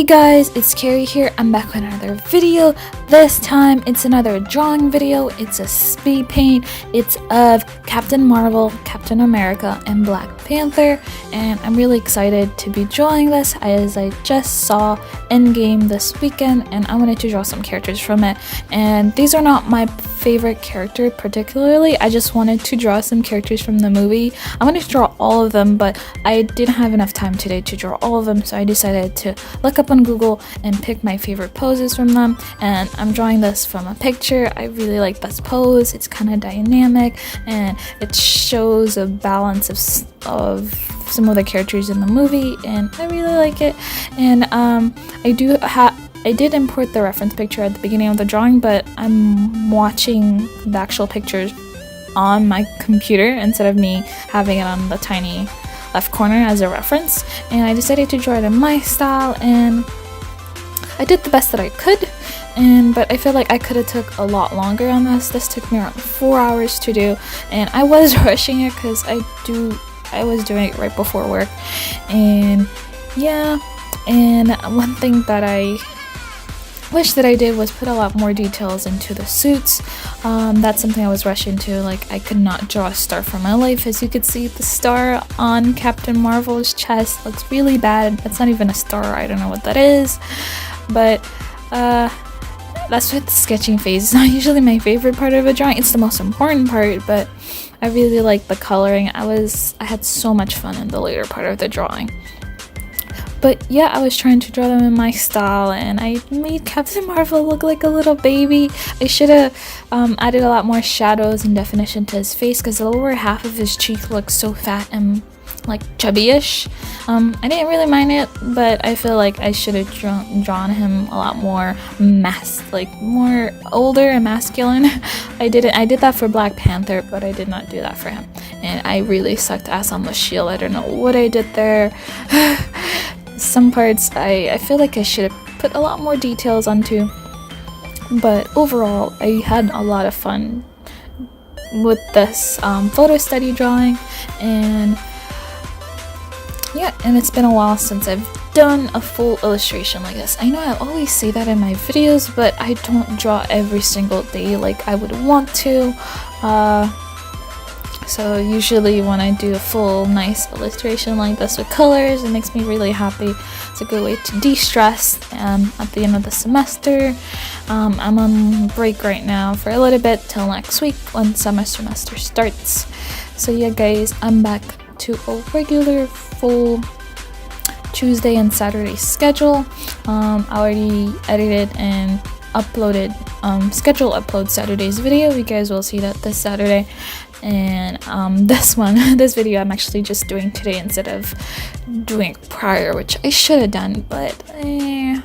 guys, it's Carrie here. I'm back with another video. This time it's another drawing video. It's a speed paint. It's of Captain Marvel, Captain America, and Black Panther, and I'm really excited to be drawing this as I just saw Endgame this weekend and I wanted to draw some characters from it. And these are not my favorite character particularly, I just wanted to draw some characters from the movie. I wanted to draw all of them, but I didn't have enough time today to draw all of them, so I decided to look up on Google and pick my favorite poses from them. And I'm drawing this from a picture. I really like this pose. It's kind of dynamic and it shows a balance of some of the characters in the movie, and I really like it. And I did import the reference picture at the beginning of the drawing, but I'm watching the actual pictures on my computer instead of me having it on the tiny left corner as a reference. And I decided to draw it in my style, and I did the best that I could. But I feel like I could have took a lot longer on this. This took me around 4 hours to do, and I was rushing it because I was doing it right before work. And yeah, and one thing that I wish that I did was put a lot more details into the suits. That's something I was rushing to. Like, I could not draw a star for my life. As you could see, the star on Captain Marvel's chest looks really bad. That's not even a star. I don't know what that is, but that's what the sketching phase is not usually my favorite part of a drawing. It's the most important part, but I really like the coloring. I had so much fun in the later part of the drawing. But yeah, I was trying to draw them in my style, and I made Captain Marvel look like a little baby. I should have added a lot more shadows and definition to his face, because the lower half of his cheek looks so fat and like chubby-ish. I didn't really mind it, but I feel like I should have drawn him a lot more more older and masculine. I did that for Black Panther, but I did not do that for him. And I really sucked ass on the shield. I don't know what I did there. Some parts I feel like I should have put a lot more details onto, but overall I had a lot of fun with this photo study drawing. And yeah, and it's been a while since I've done a full illustration like this. I know I always say that in my videos, but I don't draw every single day like I would want to. So usually when I do a full nice illustration like this with colors, it makes me really happy. It's a good way to de-stress at the end of the semester. I'm on break right now for a little bit till next week when semester starts. So yeah guys, I'm back to a regular full Tuesday and Saturday schedule. I already edited and uploaded schedule upload Saturday's video. You guys will see that this Saturday. And this video I'm actually just doing today instead of doing it prior, which I should have done, but I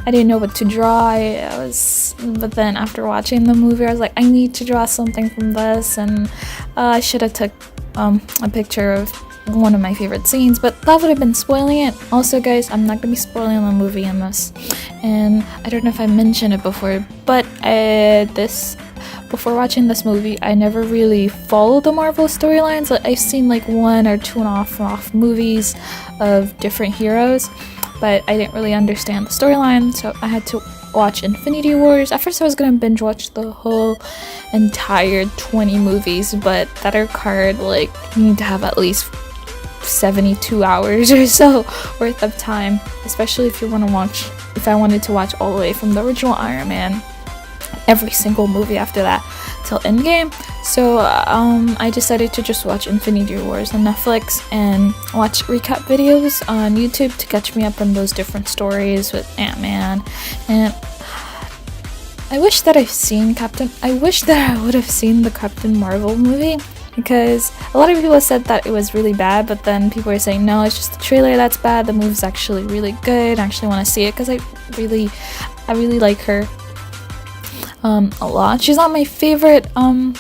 didn't know what to draw. But then after watching the movie, I was like, I need to draw something from this, and I should have took a picture of one of my favorite scenes, but that would have been spoiling it. Also guys, I'm not gonna be spoiling the movie in this, and I don't know if I mentioned it before, but before watching this movie, I never really followed the Marvel storylines. Like, I've seen like 1 or 2 off movies of different heroes, but I didn't really understand the storyline, so I had to watch Infinity Wars. At first I was gonna binge watch the whole entire 20 movies, but that required like you need to have at least 72 hours or so worth of time, especially if I wanted to watch all the way from the original Iron Man, every single movie after that till Endgame. So I decided to just watch Infinity Wars on Netflix and watch recap videos on YouTube to catch me up on those different stories with Ant-Man. And I wish that I would have seen the Captain Marvel movie, because a lot of people said that it was really bad, but then people were saying no, it's just the trailer that's bad. The movie's actually really good. I actually want to see it because I really like her a lot. She's not my favorite in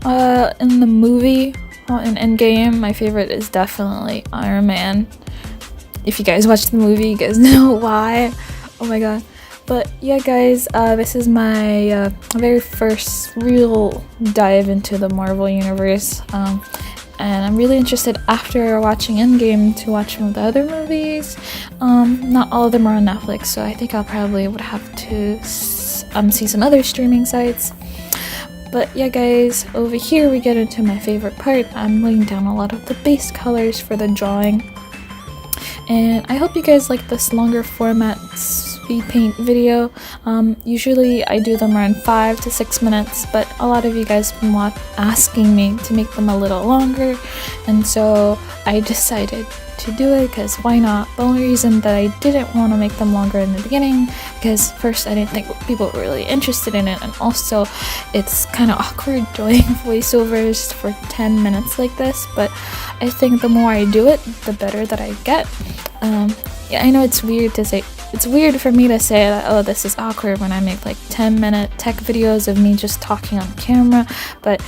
the movie. In Endgame, my favorite is definitely Iron Man. If you guys watch the movie, you guys know why. Oh my god. But yeah guys, this is my very first real dive into the Marvel universe. and I'm really interested after watching Endgame to watch some of the other movies. Not all of them are on Netflix, so I think I'll probably would have to see some other streaming sites. But yeah guys, over here we get into my favorite part. I'm laying down a lot of the base colors for the drawing. And I hope you guys like this longer format speed paint video. Usually I do them around 5 to 6 minutes, but a lot of you guys have been asking me to make them a little longer, and so I decided to do it because why not? The only reason that I didn't want to make them longer in the beginning, because first I didn't think people were really interested in it, and also it's kind of awkward doing voiceovers for 10 minutes like this, but I think the more I do it, the better that I get. Yeah, I know it's weird to say. It's weird for me to say that, oh, this is awkward when I make like 10-minute tech videos of me just talking on camera, but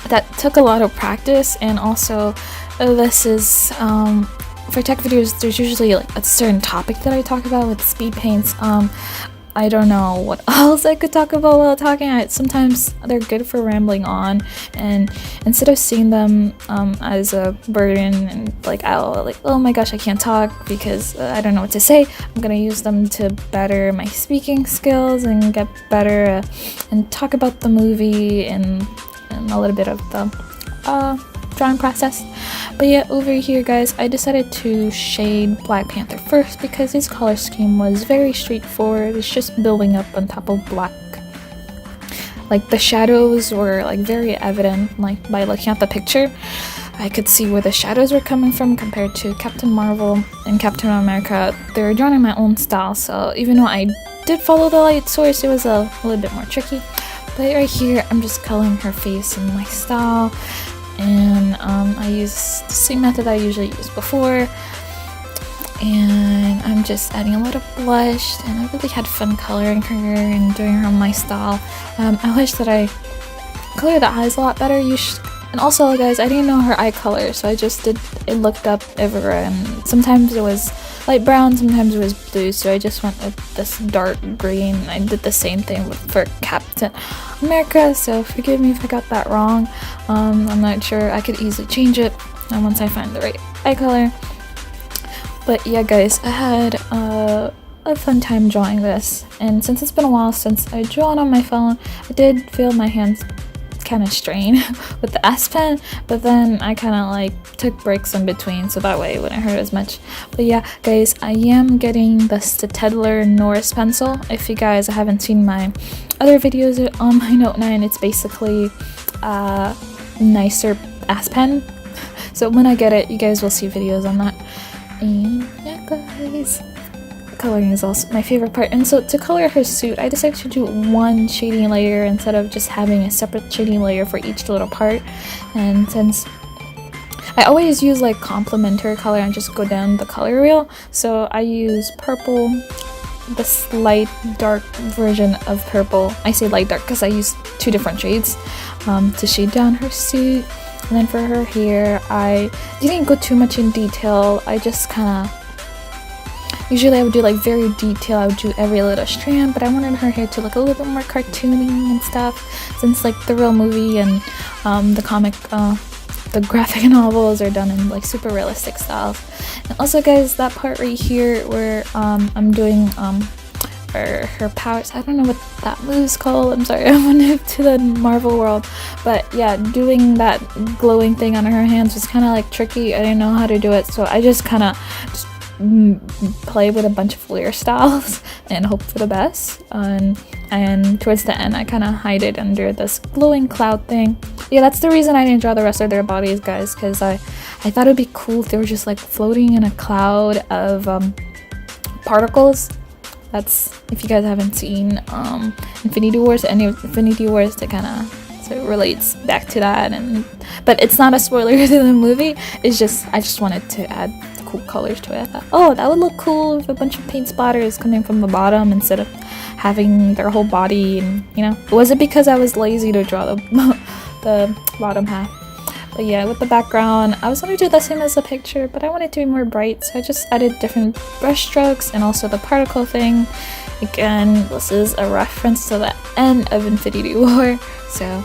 that took a lot of practice, and also this is for tech videos there's usually like a certain topic that I talk about with speed paints. I don't know what else I could talk about while talking. Sometimes they're good for rambling on, and instead of seeing them as a burden and like, oh my gosh, I can't talk because I don't know what to say, I'm gonna use them to better my speaking skills and get better and talk about the movie and a little bit of the drawing process. But yeah, over here guys, I decided to shade Black Panther first because his color scheme was very straightforward. It's just building up on top of black. Like the shadows were like very evident, like by looking at the picture I could see where the shadows were coming from compared to Captain Marvel and Captain America. They were drawn in my own style, so even though I did follow the light source, it was a little bit more tricky. But right here I'm just coloring her face in my style, and I use the same method I usually used before, and I'm just adding a little blush, and I really had fun coloring her and doing her on my style. I wish that I colored the eyes a lot better. And also guys, I didn't know her eye color, so I just looked up everywhere, and sometimes it was light brown, sometimes it was blue, so I just went with this dark green. I did the same thing for Captain America, so forgive me if I got that wrong. I'm not sure. I could easily change it once I find the right eye color. But yeah guys, I had a fun time drawing this, and since it's been a while since I drawn on my phone, I did feel my hands kind of strain with the S Pen, but then I kind of like took breaks in between, so that way it wouldn't hurt as much. But yeah guys, I am getting the Staedtler Norris pencil. If you guys haven't seen my other videos on my Note 9, it's basically a nicer S Pen, so when I get it you guys will see videos on that. And yeah guys, coloring is also my favorite part, and so to color her suit I decided to do one shading layer instead of just having a separate shading layer for each little part. And since I always use like complementary color and just go down the color wheel, so I use purple, this light dark version of purple. I say light dark because I use 2 different shades to shade down her suit. And then for her hair, I didn't go too much in detail. I just kind of, usually I would do like very detailed, I would do every little strand, but I wanted her hair to look a little bit more cartoony and stuff, since like the real movie and the comic, the graphic novels are done in like super realistic styles. And also guys, that part right here where I'm doing her powers, I don't know what that move's called, I'm sorry, I'm new to the Marvel world, but yeah, doing that glowing thing on her hands was kind of like tricky. I didn't know how to do it, so I just kind of play with a bunch of layer styles and hope for the best, and towards the end I kind of hide it under this glowing cloud thing. Yeah, that's the reason I didn't draw the rest of their bodies guys, because I thought it'd be cool if they were just like floating in a cloud of particles. That's, if you guys haven't seen Infinity Wars, any of Infinity Wars, that kind of, so it relates back to that. And but it's not a spoiler to the movie, it's just I just wanted to add cool colors to it. I thought, oh, that would look cool with a bunch of paint splatters coming from the bottom instead of having their whole body, and you know, it wasn't because I was lazy to draw the bottom half. But yeah, with the background, I was going to do the same as the picture, but I wanted to be more bright, so I just added different brush strokes and also the particle thing. Again, this is a reference to the end of Infinity War, so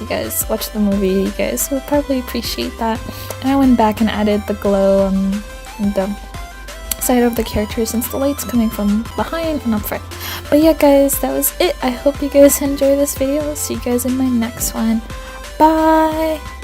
you guys watch the movie, you guys will probably appreciate that. And I went back and added the glow on the side of the character since the light's coming from behind and up front. But yeah guys, that was it. I hope you guys enjoy this video. I'll see you guys in my next one. Bye!